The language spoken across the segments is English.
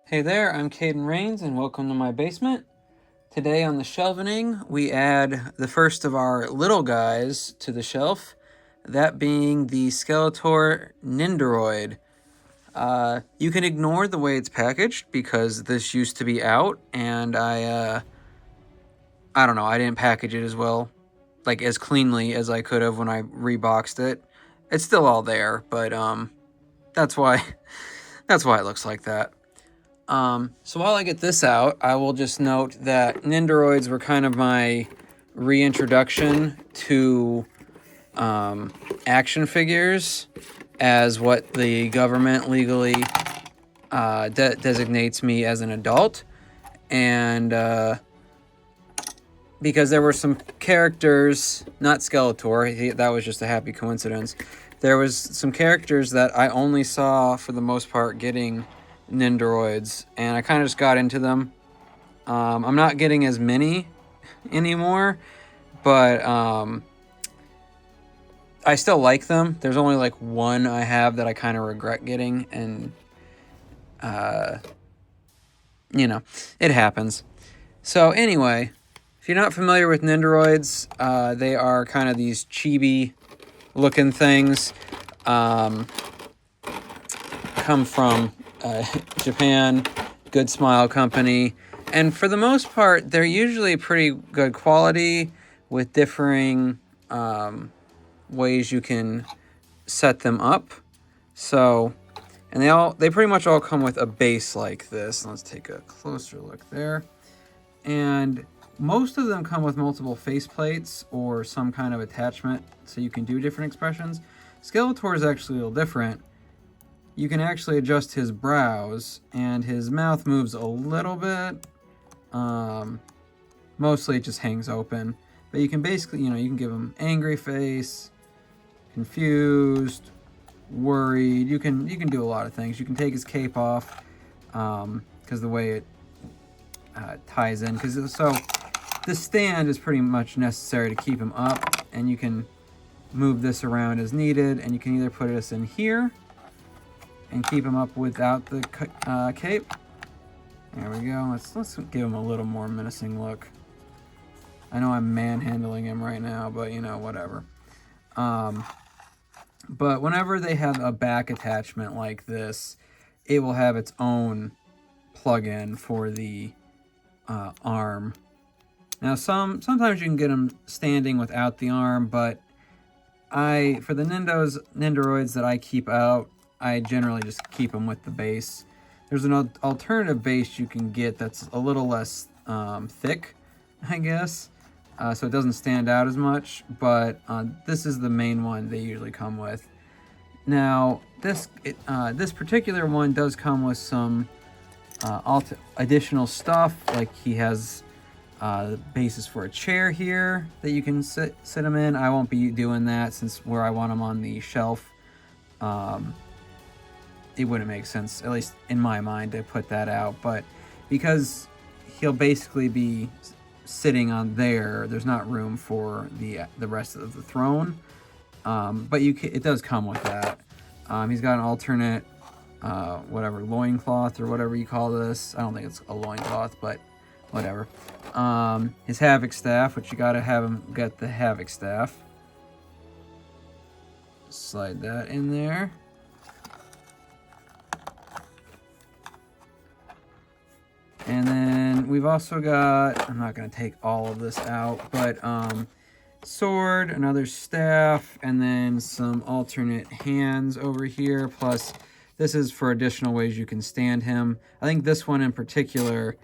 Hey there, I'm Caden Rains and welcome to my basement. Today on the Shelvening, we add the first of our little guys to the shelf, that being the Skeletor Nendoroid. You can ignore the way it's packaged because this used to be out and I don't know, I didn't package it as well, like as cleanly as I could have when I reboxed it. It's still all there, but that's why that's why it looks like that. So while I get this out, I will just note that Nendoroids were kind of my reintroduction to action figures as what the government legally designates me as an adult. And because there were some characters, not Skeletor, that was just a happy coincidence. There was some characters that I only saw, for the most part, getting Nendoroids, and I kind of just got into them. I'm not getting as many anymore, but I still like them. There's only like one I have that I kind of regret getting, and it happens. So anyway, if you're not familiar with Nendoroids, they are kind of these chibi looking things. Come from Japan, Good Smile Company, and for the most part, they're usually pretty good quality with differing ways you can set them up. So, and they pretty much all come with a base like this. Let's take a closer look there. And most of them come with multiple face plates or some kind of attachment so you can do different expressions. Skeletor is actually a little different. You can actually adjust his brows, and his mouth moves a little bit. Mostly it just hangs open. But you can basically, you can give him angry face, confused, worried. You can do a lot of things. You can take his cape off, because the way it ties in. So this stand is pretty much necessary to keep him up, and you can move this around as needed, and you can either put this in here and keep him up without the cape. There we go. Let's give him a little more menacing look. I know I'm manhandling him right now, but whatever. But whenever they have a back attachment like this, it will have its own plug-in for the arm. Now sometimes you can get them standing without the arm, but for the Nendoroids that I keep out, I generally just keep them with the base. There's an alternative base you can get that's a little less thick, I guess, so it doesn't stand out as much, but this is the main one they usually come with. Now, this particular one does come with some additional stuff, like he has bases for a chair here that you can sit him in. I won't be doing that since where I want him on the shelf, it wouldn't make sense, at least in my mind, to put that out. But because he'll basically be sitting on there's not room for the rest of the throne. But it does come with that. He's got an alternate loincloth or whatever you call this. I don't think it's a loincloth, but whatever. His Havoc Staff, which you gotta have him get the Havoc Staff. Slide that in there. And then we've also got, I'm not going to take all of this out, but sword, another staff, and then some alternate hands over here. Plus, this is for additional ways you can stand him. I think this one in particular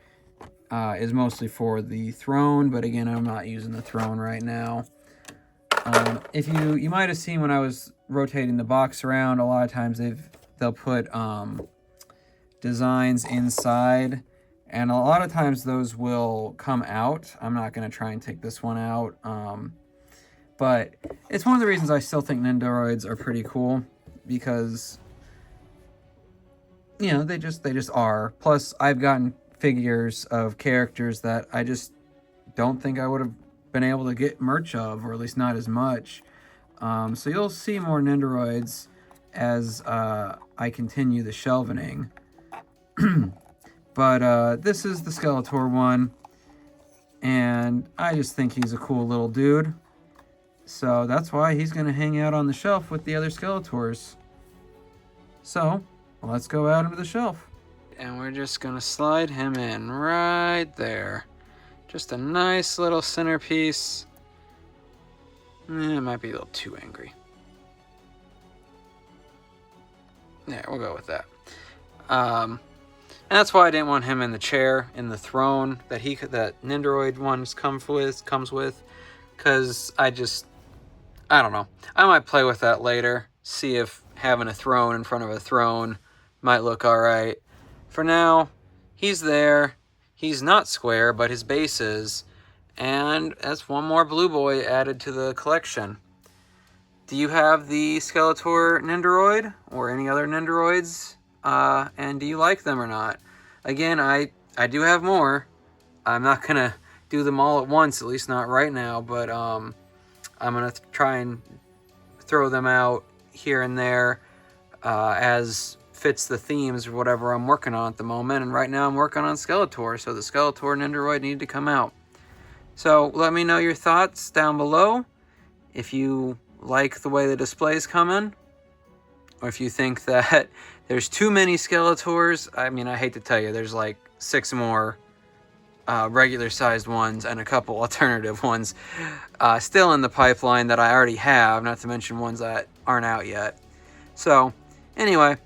is mostly for the throne, but again, I'm not using the throne right now. If you might have seen when I was rotating the box around, a lot of times they'll put designs inside. And a lot of times those will come out. I'm not going to try and take this one out. But it's one of the reasons I still think Nendoroids are pretty cool. Because, they just are. Plus, I've gotten figures of characters that I just don't think I would have been able to get merch of. Or at least not as much. So you'll see more Nendoroids as I continue the Shelvening. But this is the Skeletor one, and I just think he's a cool little dude. So that's why he's going to hang out on the shelf with the other Skeletors. So let's go out into the shelf. And we're just going to slide him in right there. Just a nice little centerpiece. It might be a little too angry. Yeah, we'll go with that. And that's why I didn't want him in the chair, in the throne that Nendoroid ones comes with, because I don't know. I might play with that later, see if having a throne in front of a throne might look all right. For now, he's there. He's not square, but his base is, and that's one more blue boy added to the collection. Do you have the Skeletor Nendoroid or any other Nendoroids? And do you like them or not? Again, I do have more. I'm not going to do them all at once, at least not right now, but I'm going to try and throw them out here and there as fits the themes or whatever I'm working on at the moment. And right now I'm working on Skeletor, so the Skeletor Nendoroid need to come out. So let me know your thoughts down below. If you like the way the display's coming, or if you think that there's too many Skeletors. I mean, I hate to tell you, there's like 6 more regular sized ones and a couple alternative ones still in the pipeline that I already have, not to mention ones that aren't out yet. So anyway,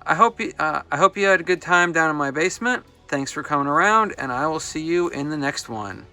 I hope you had a good time down in my basement. Thanks for coming around, and I will see you in the next one.